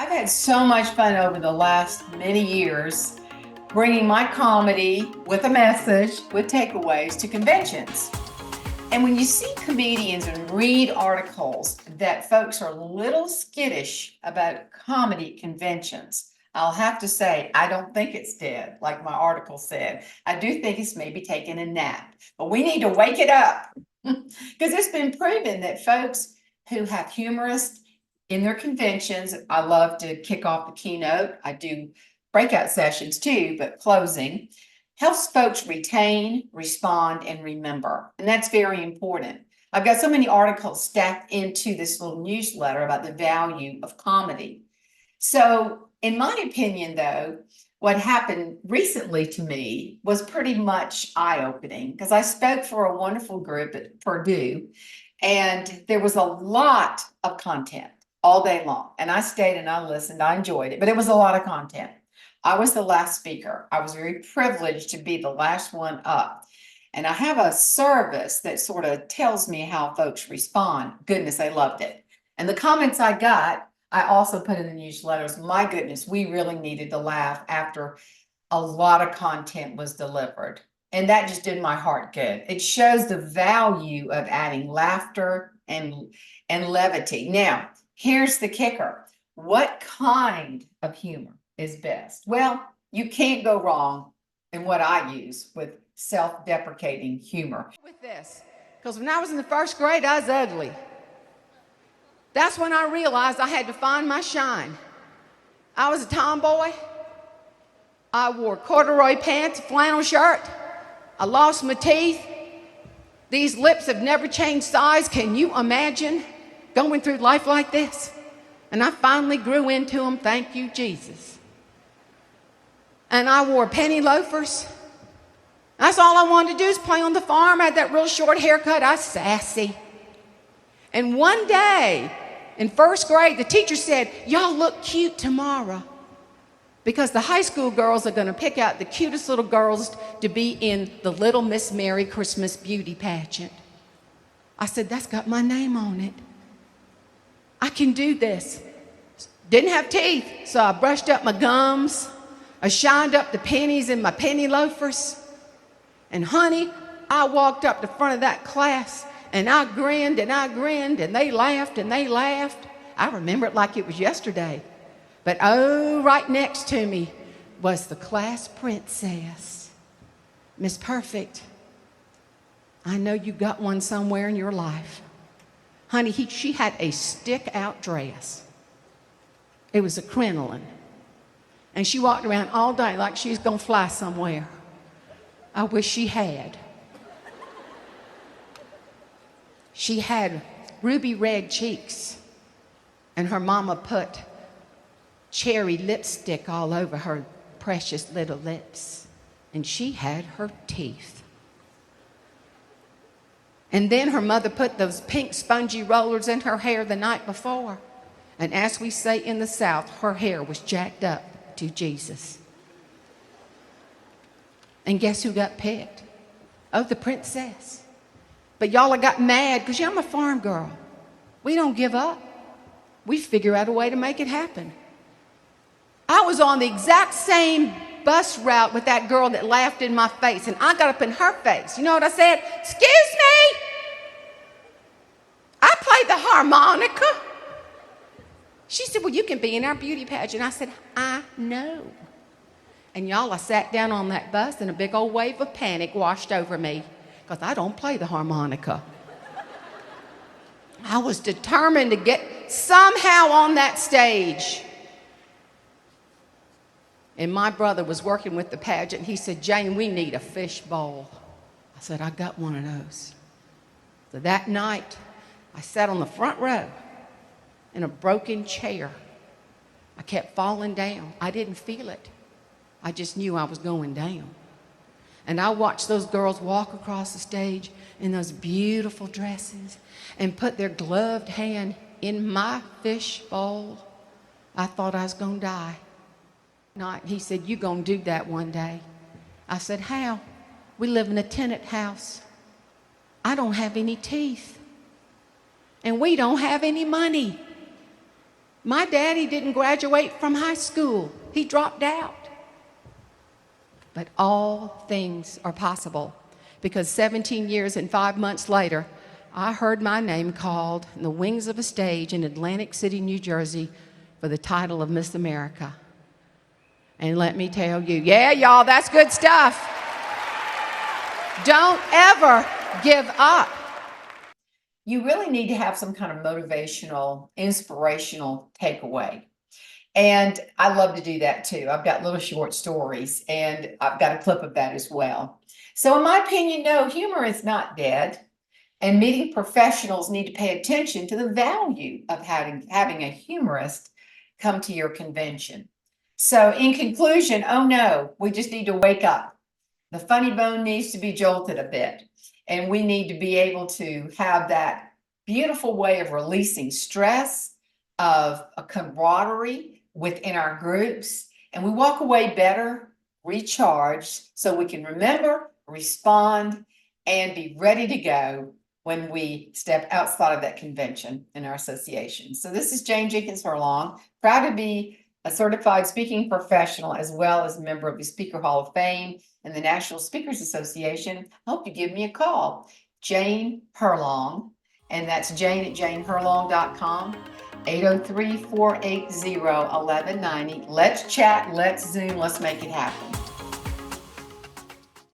I've had so much fun over the last many years bringing my comedy with a message, with takeaways to conventions. And when you see comedians and read articles that folks are a little skittish about comedy conventions, I'll have to say, I don't think it's dead, like my article said. I do think it's maybe taking a nap, but we need to wake it up because it's been proven that folks who have humorists in their conventions, I love to kick off the keynote. I do breakout sessions too, but closing helps folks retain, respond, and remember. And that's very important. I've got so many articles stacked into this little newsletter about the value of comedy. So, in my opinion, though, what happened recently to me was pretty much eye opening because I spoke for a wonderful group at Purdue, and there was a lot of content all day long. And I stayed and I listened, I enjoyed it, but it was a lot of content. I was the last speaker. I was very privileged to be the last one up. And I have a service that sort of tells me how folks respond. Goodness, they loved it. And the comments I got, I also put in the newsletters. My goodness, we really needed to laugh after a lot of content was delivered. And that just did my heart good. It shows the value of adding laughter and levity. Now, here's the kicker. What kind of humor is best? Well, you can't go wrong in what I use with self-deprecating humor. With this, because when I was in the first grade, I was ugly. That's when I realized I had to find my shine. I was a tomboy. I wore corduroy pants, a flannel shirt. I lost my teeth. These lips have never changed size. Can you imagine going through life like this? And I finally grew into them, thank you, Jesus. And I wore penny loafers. That's all I wanted to do is play on the farm. I had that real short haircut. I was sassy. And one day in first grade, the teacher said, y'all look cute tomorrow, because the high school girls are going to pick out the cutest little girls to be in the Little Miss Mary Christmas beauty pageant. I said, that's got my name on it. I can do this. Didn't have teeth, so I brushed up my gums. I shined up the pennies in my penny loafers. And honey, I walked up the front of that class and I grinned and I grinned and they laughed and they laughed. I remember it like it was yesterday. But oh, right next to me was the class princess, Miss Perfect. I know you got one somewhere in your life. Honey, she had a stick-out dress. It was a crinoline. And she walked around all day like she was going to fly somewhere. I wish she had. She had ruby red cheeks, and her mama put cherry lipstick all over her precious little lips, and she had her teeth. And then her mother put those pink spongy rollers in her hair the night before, and as we say in the South, her hair was jacked up to Jesus. And guess who got picked? Oh, the princess. But y'all got mad because I'm a farm girl. We don't give up. We figure out a way to make it happen. I was on the exact same bus route with that girl that laughed in my face, and I got up in her face. You know what I said? Excuse me? I play the harmonica. She said, well, you can be in our beauty pageant. I said, I know. And y'all, I sat down on that bus and a big old wave of panic washed over me because I don't play the harmonica. I was determined to get somehow on that stage. And my brother was working with the pageant. He said, Jane, we need a fish bowl. I said, I got one of those. So that night, I sat on the front row in a broken chair. I kept falling down. I didn't feel it. I just knew I was going down. And I watched those girls walk across the stage in those beautiful dresses and put their gloved hand in my fish bowl. I thought I was going to die. He said, you're going to do that one day. I said, how? We live in a tenant house. I don't have any teeth. And we don't have any money. My daddy didn't graduate from high school. He dropped out. But all things are possible because 17 years and 5 months later, I heard my name called in the wings of a stage in Atlantic City, New Jersey for the title of Miss America. And let me tell you, yeah, y'all, that's good stuff. Don't ever give up. You really need to have some kind of motivational, inspirational takeaway. And I love to do that too. I've got little short stories and I've got a clip of that as well. So in my opinion, no, humor is not dead. And meeting professionals need to pay attention to the value of having a humorist come to your convention. So in conclusion, oh no, we just need to wake up. The funny bone needs to be jolted a bit. And we need to be able to have that beautiful way of releasing stress, of a camaraderie within our groups. And we walk away better, recharged, so we can remember, respond, and be ready to go when we step outside of that convention in our association. So this is Jane Jenkins Herlong, proud to be a certified speaking professional as well as a member of the Speaker Hall of Fame and the National Speakers Association. I hope you give me a call, Jane Herlong, and that's jane@janeherlong.com, 803-480-1190. Let's chat, let's Zoom, let's make it happen.